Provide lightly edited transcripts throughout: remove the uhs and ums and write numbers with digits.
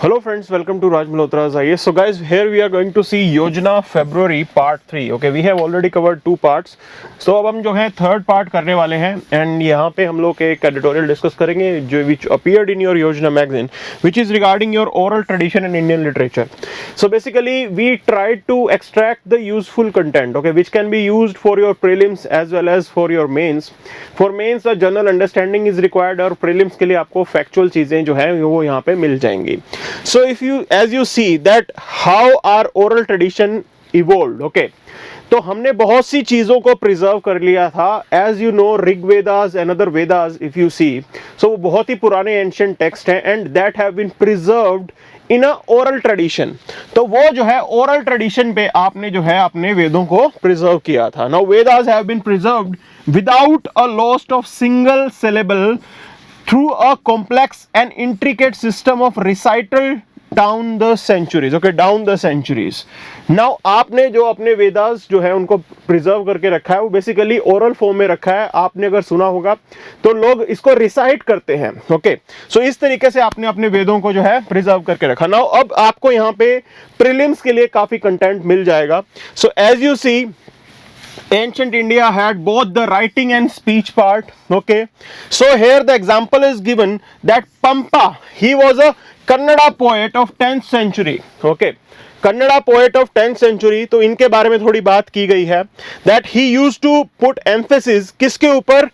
Hello friends, welcome to Raj Malhotra's IAS. So guys, here we are going to see Yojana February part 3. Okay, we have already covered 2 parts. So अब हम जो है third part करने वाले हैं and यहाँ पे हम लोग एक एडिटोरियल डिस्कस करेंगे जो which appeared in your Yojana magazine, which is regarding your oral tradition in Indian literature. So basically we tried to extract the useful content, okay, which can be used for your prelims as well as for your mains. For mains the general understanding is required और prelims के लिए आपको factual चीजें जो है वो यहाँ पे मिल जाएंगी. So if you as you see that how our oral tradition evolved, okay, तो हमने बहुत सी चीजों को प्रिजर्व कर लिया था. As you know Rigvedas and other Vedas if you see, so वो बहुत ही पुराने एंशिएंट टेक्स्ट हैं and that have been preserved in a oral tradition. तो वो जो है ओरल ट्रेडिशन पे आपने जो है अपने वेदों को प्रिजर्व किया था. Now Vedas have been preserved without a lost of single syllable through a complex and intricate system of recital down the centuries. Okay, down the centuries. Now आपने जो अपने वेदास जो है उनको प्रिजर्व करके रखा है वो बेसिकली ओरल फॉर्म में रखा है. आपने अगर सुना होगा तो लोग इसको रिसाइट करते हैं. ओके, सो इस तरीके से आपने अपने वेदों को जो है प्रिजर्व करके रखा. नाउ अब आपको यहाँ पे प्रीलिम्स के लिए काफी कंटेंट मिल जाएगा. So as you see, ancient India had both the writing and speech part. Okay, so here the example is given that Pampa, he was a Kannada poet of 10th century. Okay, Kannada poet of 10th century. तो इनके बारे में थोड़ी बात की गई है that he used to put emphasis किसके ऊपर,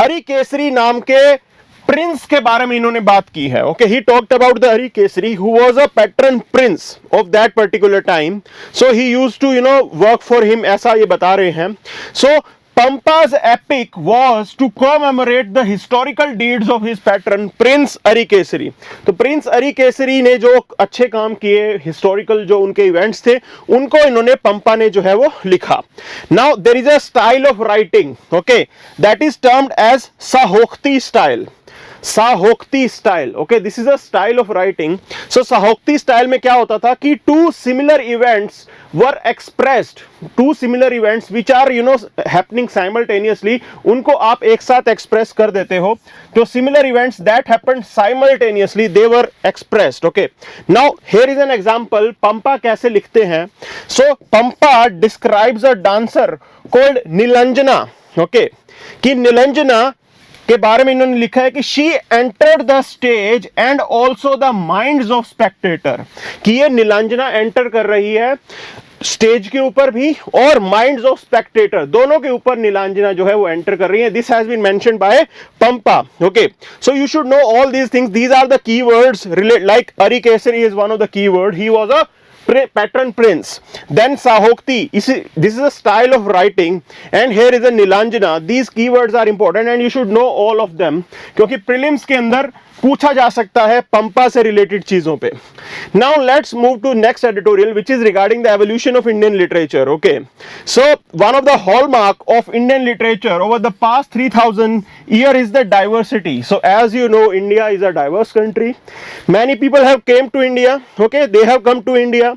हरिकेसरी नाम के प्रिंस के बारे में इन्होंने बात की है. Okay, he talked about the Harikesari who was a patron prince of that particular time. So he used to work for him, ऐसा ये बता रहे हैं. So Pampa's epic was to commemorate the historical deeds of his patron Prince Arikesari. तो Prince अरिकेसरी ने जो अच्छे काम किए, हिस्टोरिकल जो उनके इवेंट्स थे, उनको इन्होंने पंपा ने जो है वो लिखा. Now there is a style of writing, okay, that is termed as Sahokti style. Sahokti style. Okay, this is a style of writing. So Sahokti style में क्या होता था कि two similar events were expressed, two similar events which are happening simultaneously, उनको आप एक साथ express कर देते हो. तो similar events that happened simultaneously they were expressed. Okay, now here is an example. Pampa कैसे लिखते हैं. So Pampa describes a dancer called Nilanjana. Okay, कि नीलांजना के बारे में इन्होंने लिखा है कि she entered the stage and also the minds of Spectator, कि ये नीलांजना एंटर कर रही है स्टेज के ऊपर भी और माइंड्स ऑफ स्पेक्टेटर दोनों के ऊपर नीलांजना जो है वो एंटर कर रही है. This has been mentioned by Pampa. Okay, so you should know all these things. These are the keywords relate, like Harikesari is one of the keyword. He was a patron prince. Then Sahokti, this is a style of writing, and here is a Nilanjana. These keywords are important and you should know all of them, क्योंकि prelims के अंदर पूछा जा सकता है पंपा से related चीजों पे. Now let's move to next editorial, which is regarding the evolution of Indian literature. Okay, so one of the hallmark of Indian literature over the past 3000 year is the diversity. So as you know, India is a diverse country. Many people have came to India. Okay, they have come to India,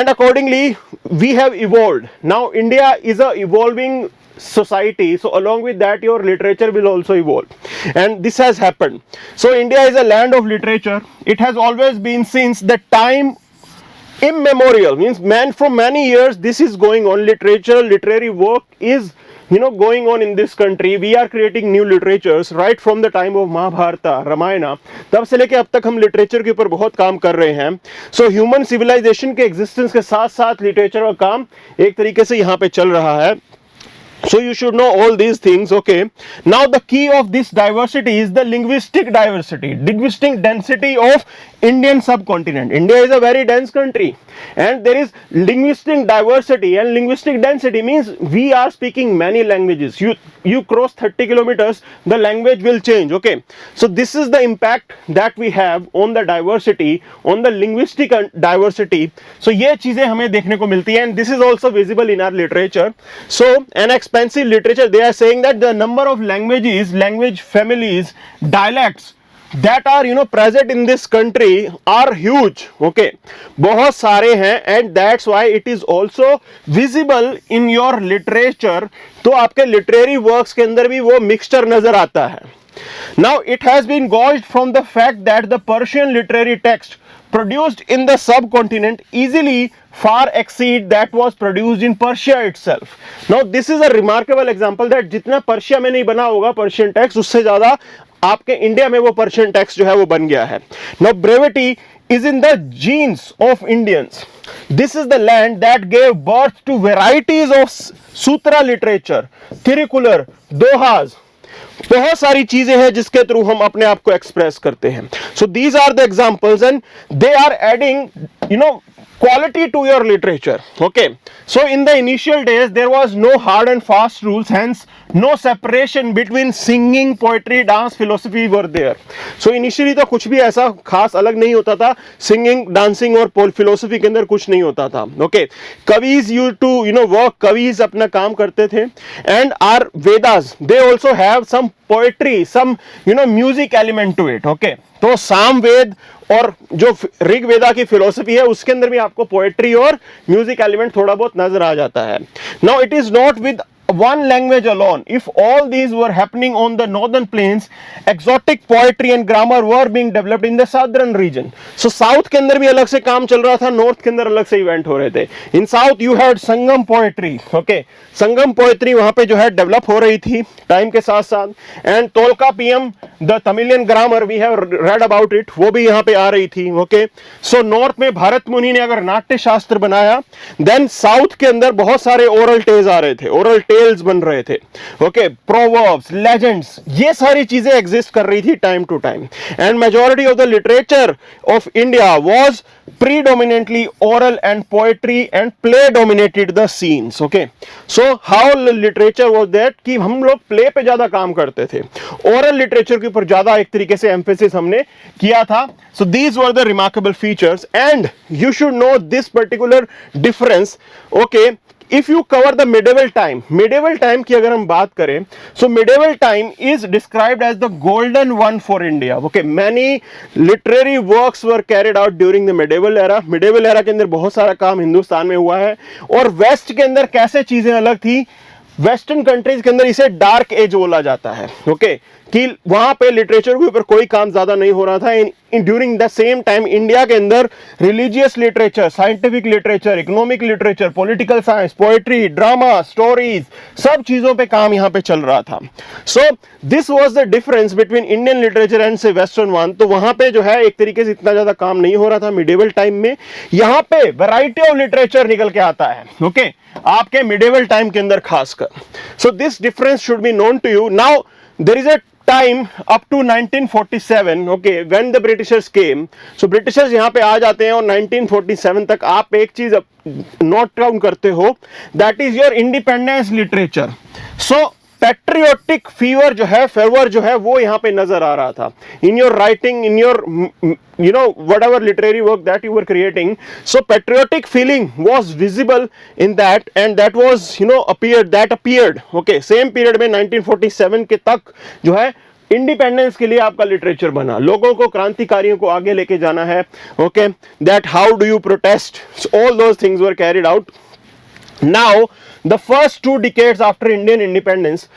and accordingly we have evolved. Now India is a evolving society, so along with that your literature will also evolve, and this has happened. So India is a land of literature. It has always been since the time immemorial, means man from many years this is going on. Literature, literary work is going on in this country. We are creating new literatures right from the time of Mahabharata, Ramayana. तब से लेके अब तक हम literature के ऊपर बहुत काम कर रहे हैं. सो ह्यूमन सिविलाइजेशन के एग्जिस्टेंस के साथ साथ लिटरेचर का काम एक तरीके से यहाँ पे चल रहा है. So you should know all these things. Okay, now the key of this diversity is the linguistic diversity, linguistic density of Indian subcontinent. India is a very dense country and there is linguistic diversity, and linguistic density means we are speaking many languages. You cross 30 kilometers, the language will change. Okay, so this is the impact that we have on the diversity, on the linguistic diversity. So ये चीजें हमें देखने को मिलती हैं, and this is also visible in our literature. So an expansive literature, they are saying that the number of languages, language families, dialects that are present in this country are huge. Okay, बहुत सारे हैं, and that's why it is also visible in your literature. तो आपके literary works के अंदर भी वो mixture नजर आता है. Now it has been gauged from the fact that the Persian literary text produced in the subcontinent easily far exceed that was produced in Persia itself. Now this is a remarkable example that जितना Persia में नहीं बना होगा Persian text, उससे ज्यादा आपके India में वो पर्शियन टेक्स्ट जो है वो बन गया है. Now brevity is in the genes of Indians. This is the land that gave birth to varieties of sutra literature, curricular, dohas. बहुत सारी चीजें हैं जिसके थ्रू हम अपने आप को एक्सप्रेस करते हैं. So these are the examples and they are adding quality to your literature. Okay, so in the initial days there was no hard and fast rules, hence no separation between singing, poetry, dance, philosophy were there. So initially तो कुछ भी ऐसा खास अलग नहीं होता था. Singing, dancing और philosophy के अंदर कुछ नहीं होता था. Okay, कविज used to work, कविज अपना काम करते थे. And our Vedas, they also have some poetry, some music element to it. Okay, तो सामवेद और जो ऋग्वेदा की फिलोसफी है उसके अंदर भी आपको पोएट्री और म्यूजिक एलिमेंट थोड़ा बहुत नजर आ जाता है. Now it is not with one language alone. If all these were happening on the northern plains, exotic poetry and grammar were being developed in the southern region. So south के अंदर भी अलग से काम चल रहा था, north के अंदर अलग से इवेंट हो रहे थे. In south you had Sangam poetry. Okay, Sangam poetry वहां पे जो है डेवलप हो रही थी टाइम के साथ साथ. And Tolkappiyam, the Tamilian grammar, we have read about it, वो भी यहाँ पे आ रही थी. ओके, सो नॉर्थ में भरत मुनि ने अगर नाट्य शास्त्र बनाया, देन साउथ के अंदर बहुत सारे ओरल टेल्स आ रहे थे, ओरल टेल्स बन रहे थे. ओके, प्रोवर्ब्स, लेजेंड्स, ये सारी चीजें एग्जिस्ट कर रही थी time to time. And majority of the literature of India was predominantly oral and poetry and play dominated the scenes. Okay, so how literature was that कि हम लोग play पे ज्यादा काम करते थे, oral literature के ऊपर ज्यादा एक तरीके से emphasis हमने किया था. So these were the remarkable features and you should know this particular difference. Okay, if you cover the medieval time की अगर हम बात करें, so medieval time is described as the golden one for India. Okay, many literary works were carried out during the medieval era. medieval era के अंदर बहुत सारा काम हिंदुस्तान में हुआ है. और वेस्ट के अंदर कैसे चीजें अलग थी, वेस्टर्न कंट्रीज के अंदर इसे डार्क एज बोला जाता है. ओके, कि वहां पे लिटरेचर के ऊपर कोई काम ज्यादा नहीं हो रहा था. During the same time India के अंदर religious literature, scientific literature, economic literature, political science, poetry, drama, stories, सब चीजों पे काम यहाँ पे चल रहा था. So this was the difference between Indian literature and से वेस्टर्न वन. तो वहां पे जो है एक तरीके से इतना ज्यादा काम नहीं हो रहा था मिडिवल टाइम में. यहाँ पे वैरायटी ऑफ लिटरेचर निकल के आता है. ओके, आपके मिडिवल टाइम के अंदर खासकर. So this difference should be known to you. Now there is a time up to 1947, okay, when the Britishers came. So Britishers यहाँ पे आ जाते हैं और 1947 तक आप एक चीज नोट डाउन करते हो, that is your independence literature. So patriotic fever जो है, फेवर जो है, वो यहाँ पे नजर आ रहा था. In your writing, in your whatever literary work that you were creating, so patriotic feeling was visible in that, and that was appeared. Okay, same period में 1947 के तक जो है इंडिपेंडेंस के लिए आपका लिटरेचर बना. लोगों को, क्रांतिकारियों को आगे लेके जाना है. Okay, that how do you protest, all those things were carried out. Now the first 2 decades after Indian independence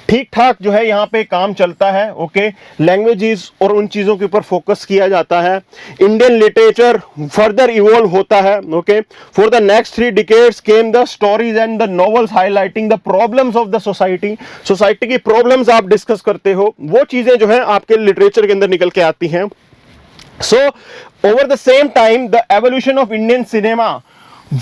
ठीक ठाक जो है यहाँ पे काम चलता है. ओके, लैंग्वेजेस और उन चीजों के ऊपर फोकस किया जाता है. इंडियन लिटरेचर फर्दर इवॉल्व होता है. Okay, for the next 3 decades came the stories and the novels highlighting the problems of the society. Society की प्रॉब्लम्स आप डिस्कस करते हो, वो चीजें जो है आपके लिटरेचर के अंदर निकल के आती हैं. So over the same time the evolution of Indian cinema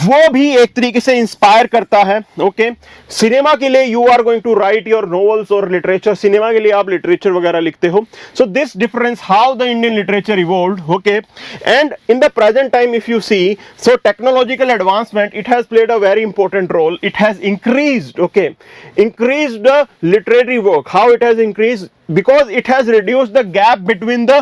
वो भी एक तरीके से इंस्पायर करता है. ओके, सिनेमा के लिए you are going to write your novels और लिटरेचर, सिनेमा के लिए आप लिटरेचर वगैरह लिखते हो. So this difference how the Indian literature evolved. Okay, and in the present time if you see, so technological advancement it has played a very important role. It has increased, okay, increased the literary work. How it has increased? Because it has reduced the gap between the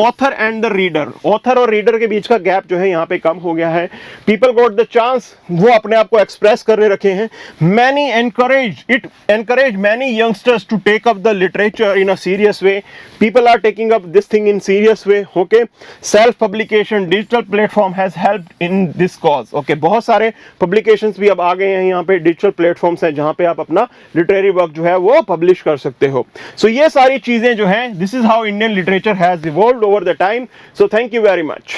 author and the reader. Author और reader के बीच का gap जो है यहाँ पे कम हो गया है. People got the चांस वो अपने आप को एक्सप्रेस करने रखे हैं। Many encourage many youngsters to take up the literature in a serious way. People are taking up this thing in serious way. Okay, self publication, digital platform has helped in this cause. Okay, बहुत सारे publications भी अब आ गए हैं यहाँ पे, digital platforms हैं जहाँ पे आप अपना लिटरेरी वर्क जो है वो पब्लिश कर सकते हो। सो ये सारी चीजें जो हैं, this is how Indian literature has evolved over the time. So thank you very much.